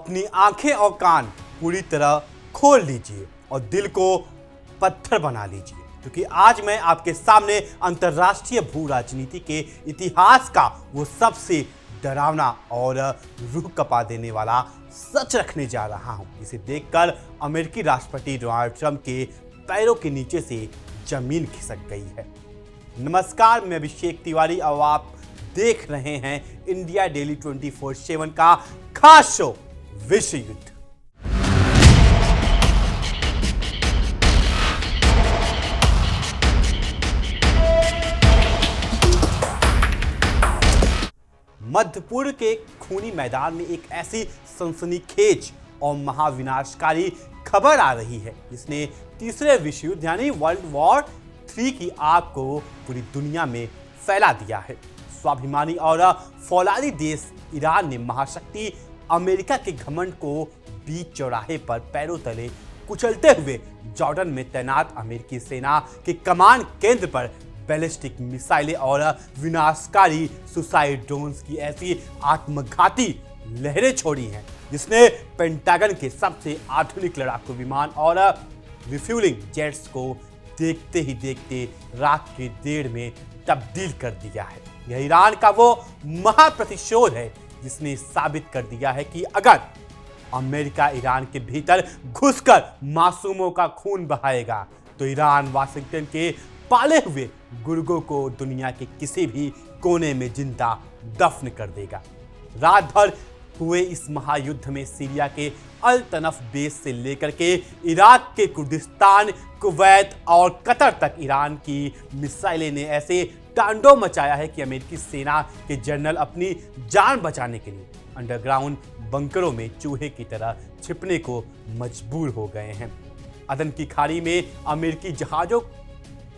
अपनी आंखें और कान पूरी तरह खोल लीजिए और दिल को पत्थर बना लीजिए, क्योंकि आज मैं आपके सामने अंतर्राष्ट्रीय भू राजनीति के इतिहास का वो सबसे डरावना और रूह कपा देने वाला सच रखने जा रहा हूं, जिसे देखकर अमेरिकी राष्ट्रपति डोनाल्ड ट्रंप के पैरों के नीचे से जमीन खिसक गई है। नमस्कार, मैं अभिषेक तिवारी और आप देख रहे हैं इंडिया डेली 24/7 का खास शो विश्व युद्ध। मध्य पूर्व के खूनी मैदान में एक ऐसी सनसनीखेज और महाविनाशकारी खबर आ रही है जिसने तीसरे विश्व युद्ध यानी वर्ल्ड वॉर 3 की आग को पूरी दुनिया में फैला दिया है। स्वाभिमानी और फौलादी देश ईरान ने महाशक्ति अमेरिका के घमंड को बीच चौराहे पर पैरों तले कुचलते हुए जॉर्डन में तैनात अमेरिकी सेना के कमांड केंद्र पर बैलिस्टिक मिसाइलें और विनाशकारी सुसाइड ड्रोन्स की ऐसी आत्मघाती लहरें छोड़ी हैं जिसने पेंटागन के सबसे आधुनिक लड़ाकू विमान और रिफ्यूलिंग जेट्स को देखते ही देखते रात के 1:30 में तब्दील कर दिया है। यह ईरान का वो महाप्रतिशोध है जिसने साबित कर दिया है कि अगर अमेरिका ईरान के भीतर घुसकर मासूमों का खून बहाएगा तो ईरान वाशिंगटन के पाले हुए गुर्गों को दुनिया के किसी भी कोने में जिंदा दफन कर देगा। रात भर हुए इस महायुद्ध में सीरिया के अल तनफ बेस से लेकर के इराक के कुर्दिस्तान, कुवैत और कतर तक ईरान की मिसाइलें ने ऐसे तांडव मचाया है कि अमेरिकी सेना के जनरल अपनी जान बचाने के लिए अंडरग्राउंड बंकरों में चूहे की तरह छिपने को मजबूर हो गए हैं। अदन की खाड़ी में अमेरिकी जहाजों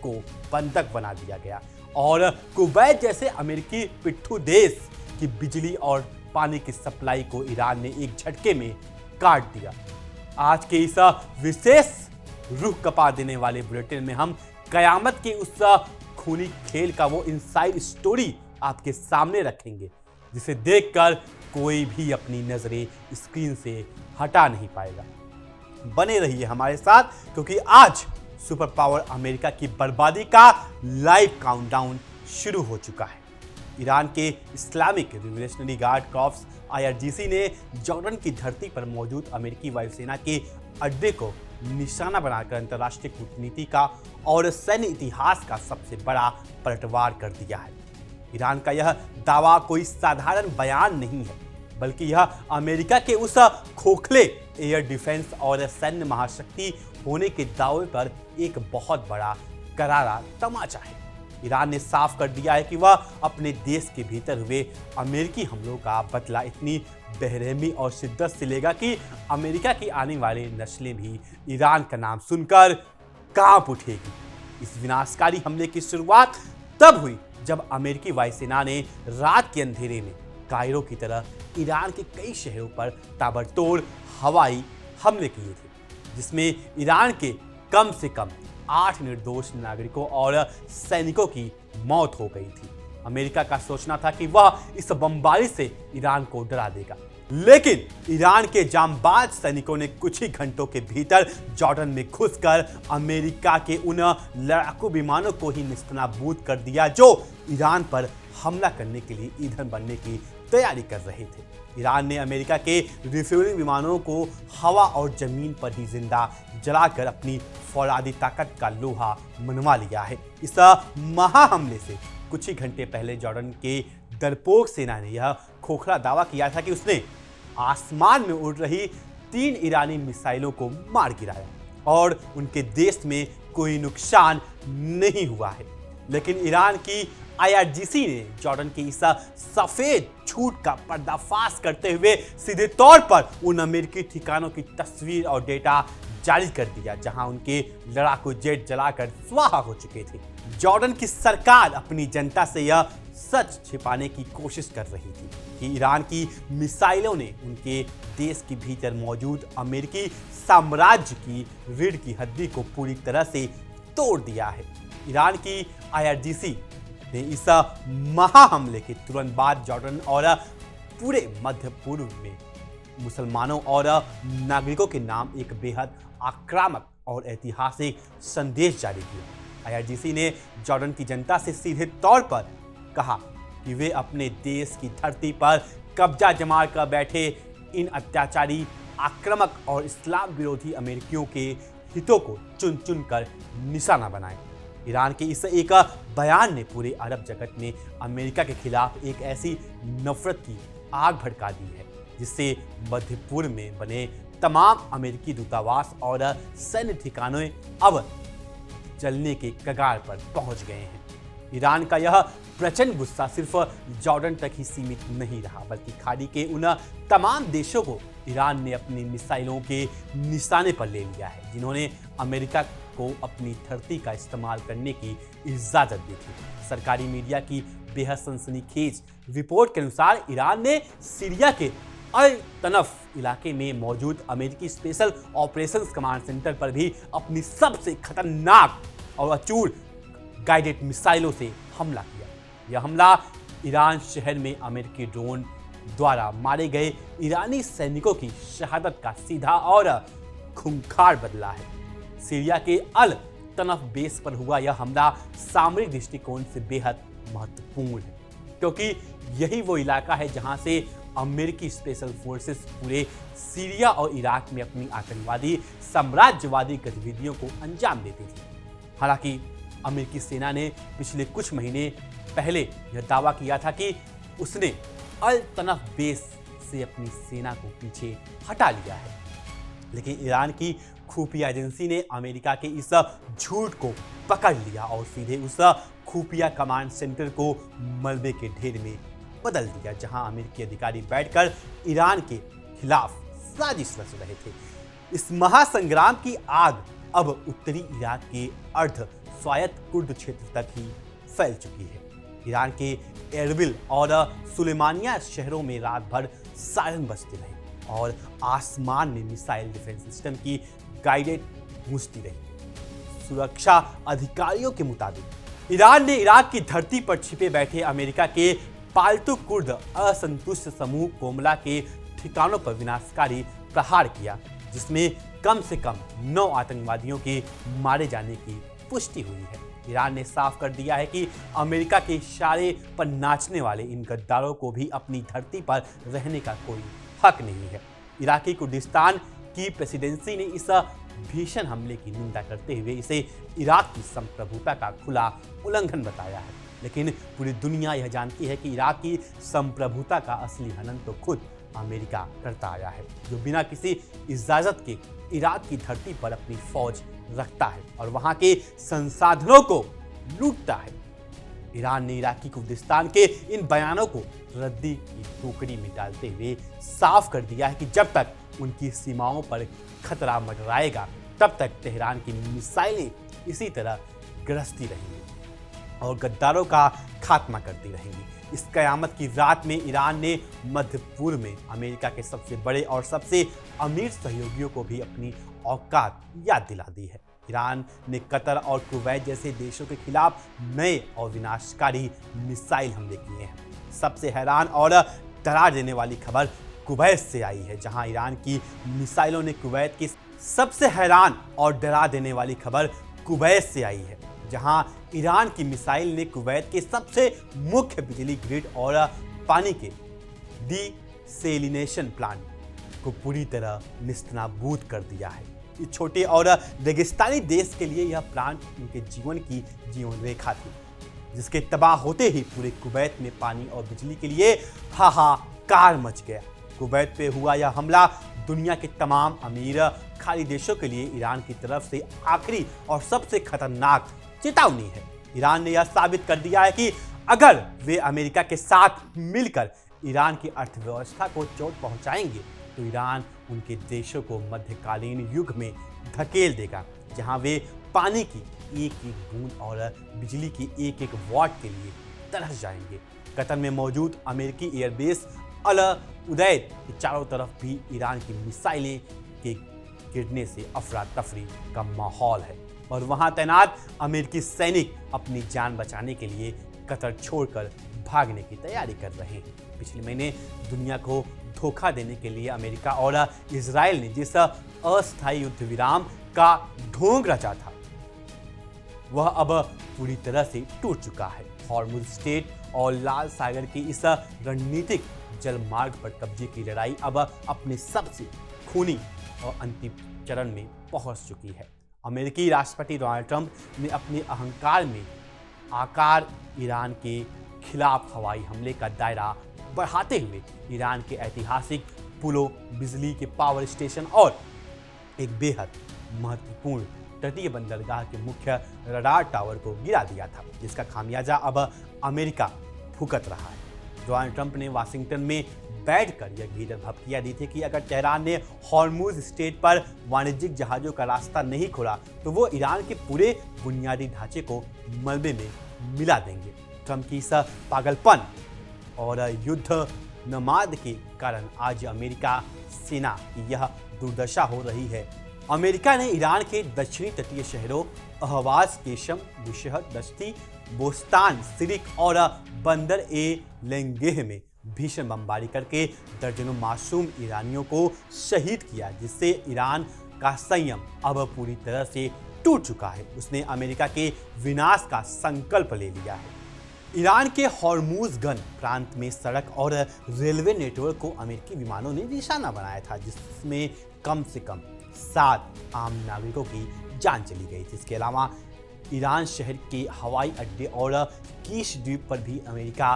को बंधक बना दिया गया और कुवैत जैसे अमेरिकी पिट्ठू देश की बिजली और पानी की सप्लाई को ईरान ने एक झटके में काट दिया। आज के इस विशेष रूह कपा देने वाले बुलेटिन में हम कयामत के उस खूनी खेल का वो इनसाइड स्टोरी आपके सामने रखेंगे जिसे देखकर कोई भी अपनी नजरें स्क्रीन से हटा नहीं पाएगा। बने रहिए हमारे साथ, क्योंकि आज सुपर पावर अमेरिका की बर्बादी का लाइव काउंटडाउन शुरू हो चुका है। ईरान के Islamic revolutionary guard corps IRGC ने जॉर्डन की धरती पर मौजूद अमेरिकी वायुसेना के अड्डे को निशाना बनाकर अंतर्राष्ट्रीय कूटनीति का और सैन्य इतिहास का सबसे बड़ा पलटवार कर दिया है। ईरान का यह दावा कोई साधारण बयान नहीं है, बल्कि यह अमेरिका के उस खोखले एयर डिफेंस और सैन्य महाशक्ति होने के दावे पर एक बहुत बड़ा करारा तमाचा है। ईरान ने साफ कर दिया है कि वह अपने देश के भीतर हुए अमेरिकी हमलों का बदला इतनी बेरहमी और शिद्दत से लेगा कि अमेरिका की आने वाली नस्लें भी ईरान का नाम सुनकर कांप उठेगी। इस विनाशकारी हमले की शुरुआत तब हुई जब अमेरिकी वायुसेना ने रात के अंधेरे में कायरो की तरह ईरान के कई शहरों पर ताबड़तोड़ हवाई हमले किए थे, जिसमें ईरान के कम से कम 8 निर्दोष नागरिकों और सैनिकों की मौत हो गई थी। अमेरिका का सोचना था कि वह इस बमबारी से ईरान को डरा देगा, लेकिन ईरान के जांबाज सैनिकों ने कुछ ही घंटों के भीतर जॉर्डन में घुसकर अमेरिका के उन लड़ाकू विमानों को ही निस्तानाबूद कर दिया जो ईरान पर हमला करने के लिए ईंधन बनने की तैयारी कर रहे थे। ईरान ने अमेरिका के रिफ्यूलिंग विमानों को हवा और जमीन पर ही जिंदा जलाकर अपनी फौलादी ताकत का लोहा मनवा लिया है। इस महा हमले से कुछ ही घंटे पहले जॉर्डन के डरपोक सेना ने यह खोखला दावा किया था कि उसने आसमान में उड़ रही 3 ईरानी मिसाइलों को मार गिराया और उनके देश में कोई नुकसान नहीं हुआ है। लेकिन ईरान की IRGC ने जॉर्डन की इस सफेद झूठ का पर्दाफाश करते हुए सीधे तौर पर उन अमेरिकी ठिकानों की तस्वीर और डेटा जारी कर दिया जहां उनके लड़ाकू जेट जलाकर स्वाहा हो चुके थे। जॉर्डन की सरकार अपनी जनता से यह सच छिपाने की कोशिश कर रही थी कि ईरान की मिसाइलों ने उनके देश के भीतर मौजूद अमेरिकी साम्राज्य की रीढ़ की हड्डी को पूरी तरह से तोड़ दिया है। ईरान की IRGC ने इस महा हमले के तुरंत बाद जॉर्डन और पूरे मध्य पूर्व में मुसलमानों और नागरिकों के नाम एक बेहद आक्रामक और ऐतिहासिक संदेश जारी किया। IRGC ने जॉर्डन की जनता से सीधे तौर पर कहा कि वे अपने देश की धरती पर कब्जा जमा कर बैठे इन अत्याचारी, आक्रामक और इस्लाम विरोधी अमेरिकियों के हितों को चुन चुन कर निशाना बनाएं। ईरान के इस एक बयान ने पूरे अरब जगत में अमेरिका के खिलाफ एक ऐसी नफरत की आग भड़का दी है जिससे मध्य पूर्व में बने तमाम अमेरिकी दूतावास और सैन्य ठिकाने अब जलने के कगार पर पहुंच गए हैं। ईरान का यह प्रचंड गुस्सा सिर्फ जॉर्डन तक ही सीमित नहीं रहा, बल्कि खाड़ी के उन तमाम देशों को ईरान ने अपनी मिसाइलों के निशाने पर ले लिया है जिन्होंने अमेरिका को अपनी धरती का इस्तेमाल करने की इजाजत दी थी। सरकारी मीडिया की बेहद सनसनीखेज रिपोर्ट के अनुसार ईरान ने सीरिया के अल तनफ इलाके में मौजूद अमेरिकी स्पेशल ऑपरेशंस कमांड सेंटर पर भी अपनी सबसे खतरनाक और अचूक गाइडेड मिसाइलों से हमला किया। यह हमला ईरान शहर में अमेरिकी ड्रोन द्वारा मारे गए ईरानी सैनिकों की शहादत का सीधा और खूंखार बदला है। सीरिया के अल तनफ बेस पर हुआ यह हमला सामरिक दृष्टिकोण से बेहद महत्वपूर्ण है, क्योंकि यही वो इलाका है जहां से अमेरिकी स्पेशल फोर्सेस पूरे सीरिया और इराक में अपनी आतंकवादी साम्राज्यवादी गतिविधियों को अंजाम देती थी। हालांकि अमेरिकी सेना ने पिछले कुछ महीने पहले यह दावा किया था कि उसने अल तनफ बेस से अपनी सेना को पीछे हटा लिया है, लेकिन ईरान की खुफिया एजेंसी ने अमेरिका के इस झूठ को पकड़ लिया और सीधे उस खुफिया कमांड सेंटर को मलबे के ढेर में बदल दिया, जहां अमेरिकी अधिकारी बैठकर ईरान के खिलाफ साजिश रच रहे थे। इस महासंग्राम की आग अब उत्तरी इराक के अर्ध स्वायत्त कुर्द क्षेत्र तक ही फैल चुकी है। ईरान के एरबिल और सुलेमानिया शहरों में रात भर सायरन बजते रहे और आसमान में मिसाइल डिफेंस सिस्टम की गाइडेड गूंजती रही। सुरक्षा अधिकारियों के मुताबिक ईरान ने इराक की धरती पर छिपे बैठे अमेरिका के पालतू कुर्द असंतुष्ट समूह कोमला के ठिकानों पर विनाशकारी प्रहार किया, जिसमें कम से कम 9 आतंकवादियों के मारे जाने की पुष्टि हुई है। ईरान ने साफ कर दिया है कि अमेरिका के इशारे पर नाचने वाले इन गद्दारों को भी अपनी धरती पर रहने का कोई हक नहीं है। इराकी कुर्दिस्तान की प्रेसिडेंसी ने इस भीषण हमले की निंदा करते हुए इसे इराक की संप्रभुता का खुला उल्लंघन बताया है, लेकिन पूरी दुनिया यह जानती है कि इराक की संप्रभुता का असली हनन तो खुद अमेरिका करता आया है, जो बिना किसी इजाजत के इराक की धरती पर अपनी फौज रखता है और वहां के संसाधनों को लूटता है। ईरान ने इराकी कुर्दिस्तान के इन बयानों को रद्दी की टोकरी में डालते हुए साफ कर दिया है कि जब तक उनकी सीमाओं पर खतरा मंडराएगा तब तक तेहरान की मिसाइलें इसी तरह गरजती रहेंगी और गद्दारों का खात्मा करती रहेंगी। इस कयामत की रात में ईरान ने मध्य पूर्व में अमेरिका के सबसे बड़े और सबसे अमीर सहयोगियों को भी अपनी औकात याद दिला दी है। ईरान ने कतर और कुवैत जैसे देशों के खिलाफ नए और विनाशकारी मिसाइल हमले किए हैं। सबसे हैरान और डरा देने वाली खबर कुवैत से आई है, जहां ईरान की मिसाइलों ने कुवैत की सबसे हैरान और डरा देने वाली खबर कुवैत से आई है, जहां ईरान की मिसाइल ने कुवैत के सबसे मुख्य बिजली ग्रिड और पानी के डिसेलिनेशन प्लांट को पूरी तरह निस्तनाबूद कर दिया है। इस छोटे और रेगिस्तानी देश के लिए यह प्लांट उनके जीवन की जीवन रेखा थी, जिसके तबाह होते ही पूरे कुवैत में पानी और बिजली के लिए हाहाकार मच गया। कुवैत पे हुआ यह हमला दुनिया के तमाम अमीर खाड़ी देशों के लिए ईरान की तरफ से आखिरी और सबसे खतरनाक चेतावनी है। ईरान ने यह साबित कर दिया है कि अगर वे अमेरिका के साथ मिलकर ईरान की अर्थव्यवस्था को चोट पहुंचाएंगे तो ईरान उनके देशों को मध्यकालीन युग में धकेल देगा, जहां वे पानी की एक एक बूंद और बिजली की एक एक वाट के लिए तरस जाएंगे। कतर में मौजूद अमेरिकी एयरबेस अल उदैद के चारों तरफ भी ईरान की मिसाइलें के गिरने से अफरा तफरी का माहौल है और वहां तैनात अमेरिकी सैनिक अपनी जान बचाने के लिए कतर छोड़कर भागने की तैयारी कर रहे हैं। पिछले महीने दुनिया को धोखा देने के लिए अमेरिका और इजराइल ने जिस अस्थायी युद्ध विराम का ढोंग रचा था वह अब पूरी तरह से टूट चुका है। हॉर्मुज स्ट्रेट और लाल सागर की इस रणनीतिक जलमार्ग पर कब्जे की लड़ाई अब अपने सबसे खूनी और अंतिम चरण में पहुंच चुकी है। अमेरिकी राष्ट्रपति डोनाल्ड ट्रंप ने अपने अहंकार में आकार ईरान के खिलाफ हवाई हमले का दायरा बढ़ाते हुए ईरान के ऐतिहासिक पुलों, बिजली के पावर स्टेशन और एक बेहद महत्वपूर्ण तटीय बंदरगाह के मुख्य रडार टावर को गिरा दिया था, जिसका खामियाजा अब अमेरिका भुगत रहा है। डोनाल्ड ट्रंप ने वाशिंगटन में बैठकर यह घीर भभकिया दी थी कि अगर तेहरान ने हॉर्मुज स्ट्रेट पर वाणिज्यिक जहाजों का रास्ता नहीं खोला तो वो ईरान के पूरे बुनियादी ढांचे को मलबे में मिला देंगे। ट्रंप की इस पागलपन और युद्ध नमाद के कारण आज अमेरिका सेना की यह दुर्दशा हो रही है। अमेरिका ने ईरान के दक्षिणी तटीय शहरों अहवाज, केशम, बुशहर, दश्ती, बोस्तान, सिरिक और बंदर ए लेंगेह में भीषण बमबारी करके दर्जनों मासूम ईरानियों को शहीद किया, जिससे ईरान का संयम अब पूरी तरह से टूट चुका है। उसने अमेरिका के विनाश का संकल्प ले लिया है। ईरान के हॉर्मुज़गन प्रांत में सड़क और रेलवे नेटवर्क को अमेरिकी विमानों ने निशाना बनाया था, जिसमें कम से कम 7 आम नागरिकों की जान चली गई थी। इसके अलावा ईरान शहर के हवाई अड्डे और कीश द्वीप पर भी अमेरिका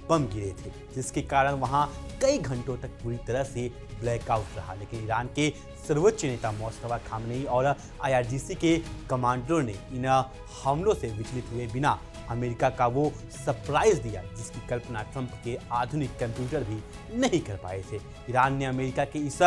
बम गिरे थे, जिसके कारण वहां कई घंटों तक पूरी तरह से ब्लैकआउट रहा। लेकिन ईरान के सर्वोच्च नेता मोस्तफा खामनेई और IRGC के कमांडरों ने इन हमलों से विचलित हुए बिना अमेरिका का वो सरप्राइज दिया जिसकी कल्पना ट्रंप के आधुनिक कंप्यूटर भी नहीं कर पाए थे। ईरान ने अमेरिका के इस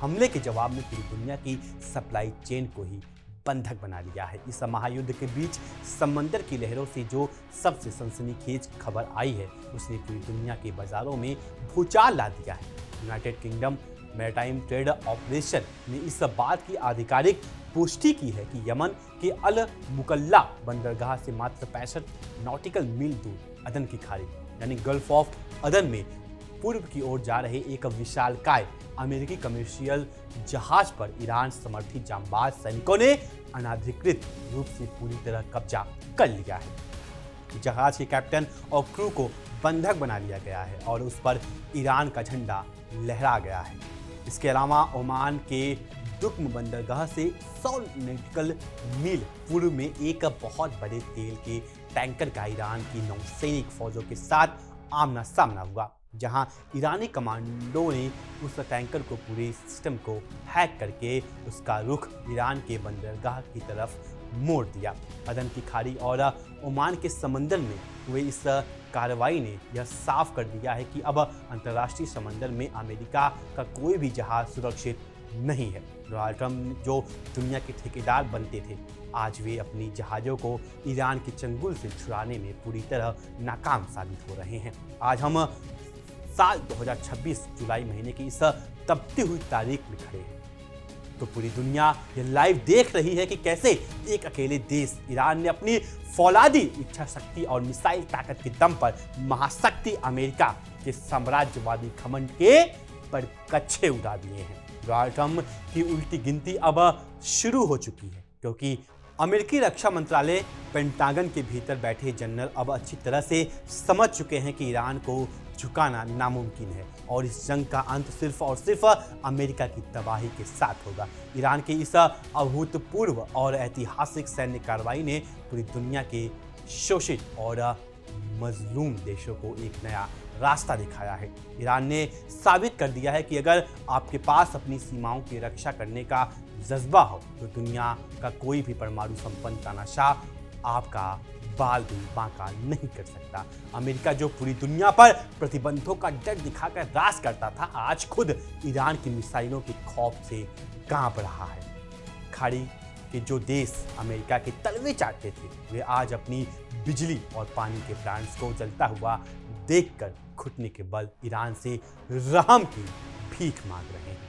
हमले के जवाब में पूरी दुनिया की सप्लाई चेन को ही बंधक बना लिया है। इस महायुद्ध के बीच समंदर की लहरों से जो सबसे सनसनीखेज खबर आई है उसने पूरी दुनिया के बाजारों में भूचाल ला दिया है। United kingdom maritime trade operation ने इस बात की आधिकारिक पुष्टि की है कि यमन के अल मुकल्ला बंदरगाह से मात्र 65 नॉटिकल मील दूर अदन की खाड़ी यानी गल्फ ऑफ अदन में पूर्व की ओर जा रहे एक विशालकाय अमेरिकी कमर्शियल जहाज पर ईरान समर्थित जांबाज सैनिकों ने अनाधिकृत रूप से पूरी तरह कब्जा कर लिया है। जहाज के कैप्टन और क्रू को बंधक बना लिया गया है और उस पर ईरान का झंडा लहरा गया है। इसके अलावा ओमान के दुक्म बंदरगाह से 100 नॉटिकल मील पूर्व में एक बहुत बड़े तेल के टैंकर का ईरान की नौसैनिक फौजों के साथ आमना सामना हुआ, जहां ईरानी कमांडो ने उस टैंकर को पूरे सिस्टम को हैक करके उसका रुख ईरान के बंदरगाह की तरफ मोड़ दिया। अदन की खाड़ी और ओमान के समंदर में हुए इस कार्रवाई ने यह साफ कर दिया है कि अब अंतर्राष्ट्रीय समंदर में अमेरिका का कोई भी जहाज सुरक्षित नहीं है। डोनाल्ड ट्रंप जो दुनिया के ठेकेदार बनते थे, आज वे अपनी जहाज़ों को ईरान के चंगुल से छुड़ाने में पूरी तरह नाकाम साबित हो रहे हैं। आज हम साल 2026 जुलाई महीने की इस तपती हुई तारीख में खड़े हैं तो पूरी दुनिया ये लाइव देख रही है कि कैसे एक अकेले देश ईरान ने अपनी फौलादी इच्छा शक्ति और मिसाइल ताकत के दम पर महाशक्ति अमेरिका के साम्राज्यवादी घमंड के परकच्छे उड़ा दिए हैं। डोनाल्ड ट्रंप की उल्टी गिनती अब शुरू हो चुकी है, क्योंकि अमेरिकी रक्षा मंत्रालय पेंटागन के भीतर बैठे जनरल अब अच्छी तरह से समझ चुके हैं कि ईरान को झुकाना नामुमकिन है और इस जंग का अंत सिर्फ और सिर्फ अमेरिका की तबाही के साथ होगा। ईरान की इस अभूतपूर्व और ऐतिहासिक सैन्य कार्रवाई ने पूरी दुनिया के शोषित और मजलूम देशों को एक नया रास्ता दिखाया है। ईरान ने साबित कर दिया है कि अगर आपके पास अपनी सीमाओं की रक्षा करने का जज्बा हो तो दुनिया का कोई भी परमाणु संपन्न तानाशाह आपका बाल भी बांका नहीं कर सकता। अमेरिका जो पूरी दुनिया पर प्रतिबंधों का डर दिखाकर राज करता था, आज खुद ईरान की मिसाइलों के खौफ से कांप रहा है। खाड़ी के जो देश अमेरिका के तलवे चाटते थे, वे आज अपनी बिजली और पानी के प्लांट्स को जलता हुआ देखकर घुटने के बल ईरान से रहम की भीख मांग रहे हैं।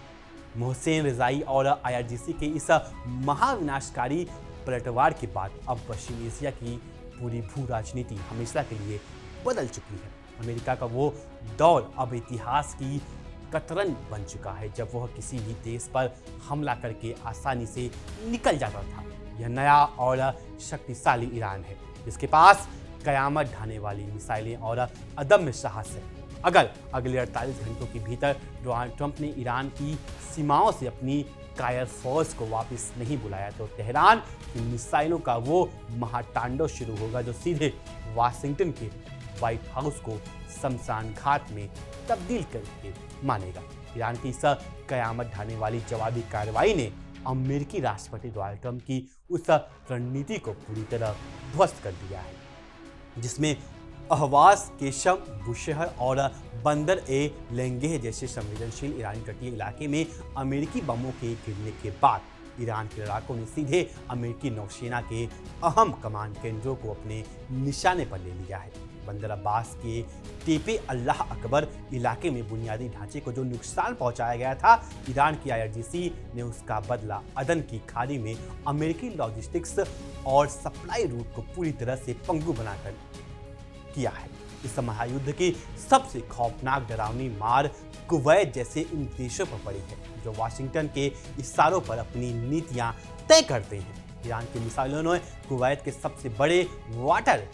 मोहसेन रजाई और IRGC के इस महाविनाशकारी पलटवार के बाद अब पश्चिम एशिया की पूरी भू राजनीति हमेशा के लिए बदल चुकी है। अमेरिका का वो दौर अब इतिहास की कतरन बन चुका है जब वह किसी भी देश पर हमला करके आसानी से निकल जाता था। यह नया और शक्तिशाली ईरान है जिसके पास कयामत ढाने वाली मिसाइलें और अदम्य साहस है। अगर अगले 48 घंटों के भीतर डोनाल्ड ट्रंप ने ईरान की सीमाओं से अपनी कायर फोर्स को वापस नहीं बुलाया तो तेहरान की मिसाइलों का वो महातांडव शुरू होगा जो सीधे वाशिंगटन के व्हाइट हाउस को शमशान घाट में तब्दील करके मानेगा। ईरान की इस कयामत ढाने वाली जवाबी कार्रवाई ने अमेरिकी राष्ट्रपति डोनाल्ड ट्रंप की उस रणनीति को पूरी तरह ध्वस्त कर दिया है जिसमें अहवाज, केशम, बुशहर और बंदर ए लेंगेह जैसे संवेदनशील ईरानी तटीय इलाके में अमेरिकी बमों के गिरने के बाद ईरान के लड़ाकों ने सीधे अमेरिकी नौसेना के अहम कमांड केंद्रों को अपने निशाने पर ले लिया है। बंदर अब्बास के टेपे अल्लाह अकबर इलाके में बुनियादी ढांचे को जो नुकसान पहुंचाया गया था, ईरान की IRGC ने उसका बदला अदन की खाड़ी में अमेरिकी लॉजिस्टिक्स और सप्लाई रूट को पूरी तरह से पंगु बनाकर किया है। इस महायुद्ध की सबसे खौफनाक डरावनी मार कुवैत जैसे इन देशों पर पड़ी है जो वाशिंगटन के इशारों पर अपनी नीतियां तय करते हैं। ईरान की मिसाइलों ने कुवैत के सबसे बड़े वाटर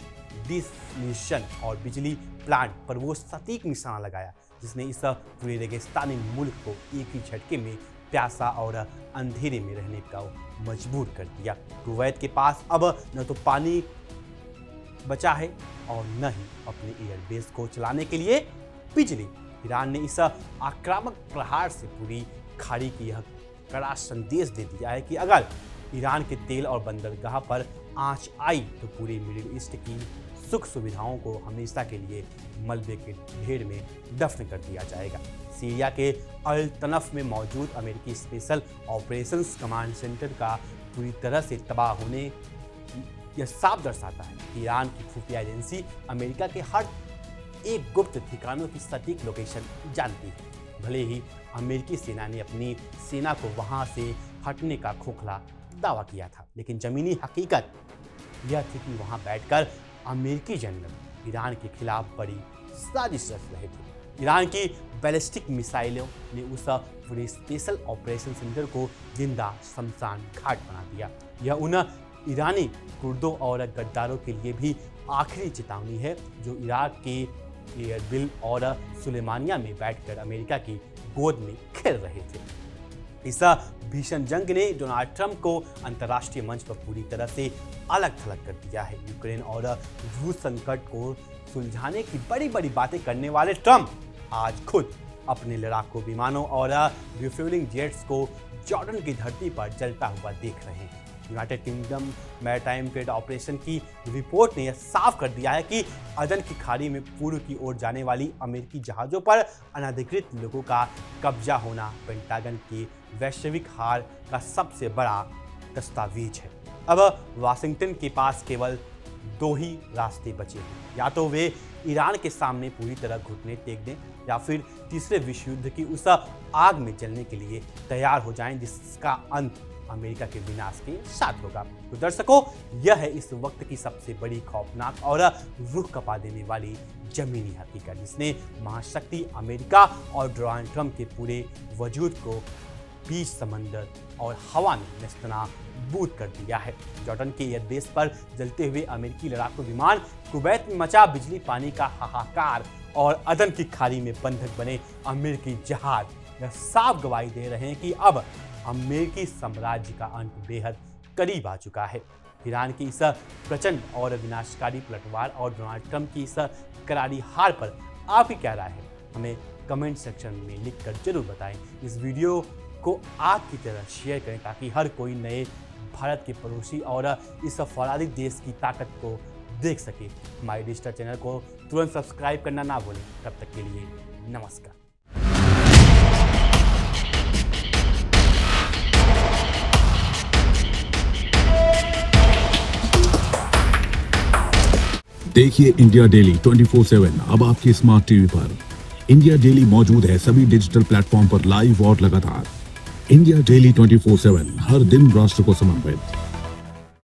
डिस्ट्रीब्यूशन और बिजली प्लांट पर वो सटीक निशाना लगाया जिसने इस पूरे रेगिस्तानी मुल्क को एक ही झटके में प्यासा और अंधेरे में रहने का मजबूर कर दिया। कुवैत के पास अब न तो पानी बचा है और न ही अपने एयरबेस को चलाने के लिए बिजली। ईरान ने इस आक्रामक प्रहार से पूरी खाड़ी की यह कड़ा संदेश दे दिया है कि अगर ईरान के तेल और बंदरगाह पर आंच आई तो पूरे मिडिल ईस्ट की सुख सुविधाओं को हमेशा के लिए मलबे के ढेर में दफन कर दिया जाएगा। सीरिया के अल तनफ में मौजूद अमेरिकी स्पेशल ऑपरेशंस कमांड सेंटर का पूरी तरह से तबाह होने यह साफ दर्शाता है कि ईरान की खुफिया एजेंसी अमेरिका के हर एक गुप्त ठिकानों की सटीक लोकेशन जानती है। भले ही अमेरिकी सेना ने अपनी सेना को वहां से हटने का खोखला दावा किया था, लेकिन जमीनी हकीकत यह थी कि वहां बैठकर अमेरिकी जनरल ईरान के खिलाफ बड़ी साजिश रच रहे थे। ईरान की बैलिस्टिक मिसाइलों ने उस पूरे स्पेशल ऑपरेशन सेंटर को जिंदा शमशान घाट बना दिया। यह उन ईरानी कुर्दों और गद्दारों के लिए भी आखिरी चेतावनी है जो इराक के एरबिल और सुलेमानिया में बैठकर अमेरिका की गोद में खेल रहे थे। इस भीषण जंग ने डोनाल्ड ट्रंप को अंतर्राष्ट्रीय मंच पर पूरी तरह से अलग थलग कर दिया है। यूक्रेन और रूस संकट को सुलझाने की बड़ी बड़ी बातें करने वाले ट्रंप आज खुद अपने लड़ाकू विमानों और रिफ्यूलिंग जेट्स को जॉर्डन की धरती पर जलता हुआ देख रहे हैं। United kingdom maritime trade operation की रिपोर्ट ने यह साफ कर दिया है कि अदन की खाड़ी में पूर्व की ओर जाने वाली अमेरिकी जहाज़ों पर अनधिकृत लोगों का कब्जा होना पेंटागन की वैश्विक हार का सबसे बड़ा दस्तावेज है। अब वाशिंगटन के पास केवल दो ही रास्ते बचे हैं, या तो वे ईरान के सामने पूरी तरह घुटने टेक दें या फिर तीसरे विश्व युद्ध की उस आग में जलने के लिए तैयार हो जाएं जिसका अंत अमेरिका के विनाश के साथ होगा। तो दर्शकों, यह है इस वक्त की सबसे बड़ी खौफनाक और रूह कपा देने वाली जमीनी हकीकत जिसने महाशक्ति अमेरिका और डोनाल्ड ट्रंप के पूरे वजूद को बीच समंदर और हवा में नेस्तनाबूद कर दिया है। जॉर्डन के एयरबेस पर जलते हुए अमेरिकी लड़ाकू विमान, कुवैत में मचा बिजली पानी का हाहाकार और अदन की खाड़ी में बंधक बने अमेरिकी जहाज यह साफ गवाही दे रहे हैं कि अब अमेरिकी साम्राज्य का अंत बेहद करीब आ चुका है। ईरान की इस प्रचंड और विनाशकारी पलटवार और डोनाल्ड ट्रंप की इस करारी हार पर आपकी क्या राय है, हमें कमेंट सेक्शन में लिखकर जरूर बताएं। इस वीडियो को आग की तरह शेयर करें ताकि हर कोई नए भारत के पड़ोसी और इस फौलादी देश की ताकत को देख सके। हमारे डिजिटल चैनल को तुरंत सब्सक्राइब करना ना भूलें। तब तक के लिए नमस्कार। देखिए इंडिया डेली 24/7 अब आपके स्मार्ट टीवी पर। इंडिया डेली मौजूद है सभी डिजिटल प्लेटफॉर्म पर लाइव और लगातार। इंडिया डेली 24/7 हर दिन राष्ट्र को समर्पित।